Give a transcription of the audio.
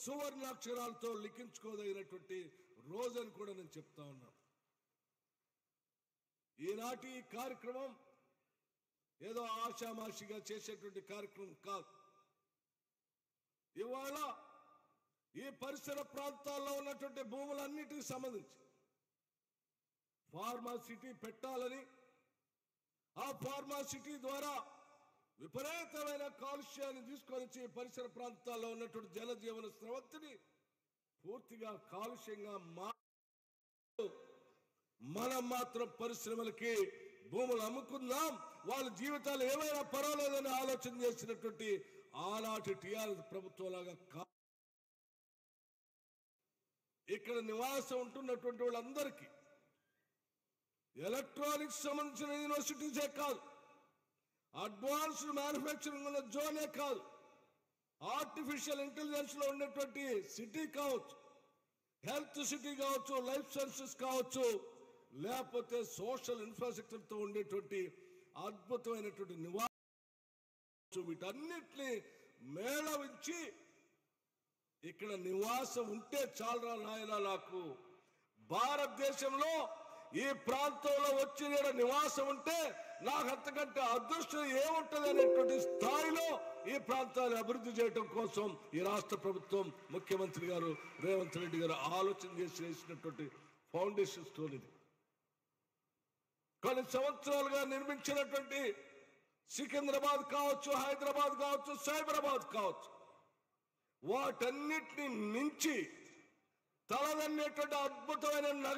సువర్ణాక్షరాలతో లిఖించుకోదగినటువంటి రోజు అని కూడా నేను చెప్తా ఉన్నాను. ఈనాటి ఈ కార్యక్రమం ఏదో ఆషామాషిగా చేసేటువంటి కార్యక్రమం కాదు. ఇవాళ ఈ పరిసర ప్రాంతాల్లో ఉన్నటువంటి భూములన్నిటికి సంబంధించి ఫార్మా సిటీ పెట్టాలని, ఆ ఫార్మా సిటీ ద్వారా విపరీతమైన కాలుష్యాన్ని తీసుకొని వచ్చి పరిసర ప్రాంతాల్లో ఉన్నటువంటి జనజీవన స్రవంతిని పూర్తిగా కాలుష్యంగా మనం మాత్రం పరిశ్రమలకి భూములు అమ్ముకుందాం, వాళ్ళ జీవితాలు ఏమైనా పర్వాలేదని ఆలోచన చేసినటువంటి ఆనాటి టీఆర్ఎస్ ప్రభుత్వం లాగా ఇక్కడ నివాసం ఉంటున్నటువంటి వాళ్ళందరికీ ఎలక్ట్రానిక్స్ సంబంధించిన యూనివర్సిటీసే కాదు, అడ్వాన్స్డ్ మ్యానుఫ్యాక్చరింగ్ ఉన్న జోనే కాదు, ఆర్టిఫిషియల్ ఇంటెలిజెన్స్ లో ఉన్నటువంటి సిటీ కావచ్చు, హెల్త్ సిటీ కావచ్చు, లైఫ్ సైన్సెస్ కావచ్చు, లేకపోతే సోషల్ ఇన్ఫ్రాస్ట్రక్చర్ తో ఉండేటువంటి అద్భుతమైనటువంటి నివాసం, వీటన్నిటిని మేళవించి ఇక్కడ నివాసం ఉంటే చాలరా నాయనా, నాకు భారతదేశంలో ఈ ప్రాంతంలో వచ్చి నేను నివాసం ఉంటే నాకు అంతకంటే అదృష్టం ఏముంటుంది అనేటువంటి స్థాయిలో ఈ ప్రాంతాన్ని అభివృద్ధి చేయడం కోసం ఈ రాష్ట్ర ప్రభుత్వం, ముఖ్యమంత్రి గారు రేవంత్ రెడ్డి గారు ఆలోచన చేసినటువంటి ఫౌండేషన్ స్టోన్ ఇది. కొన్ని సంవత్సరాలుగా నిర్మించినటువంటి సికింద్రాబాద్ కావచ్చు, హైదరాబాద్ కావచ్చు, సైబరాబాద్ కావచ్చు, వాటన్నిటిని మించి తలదన్నేటువంటి అద్భుతమైన నగరం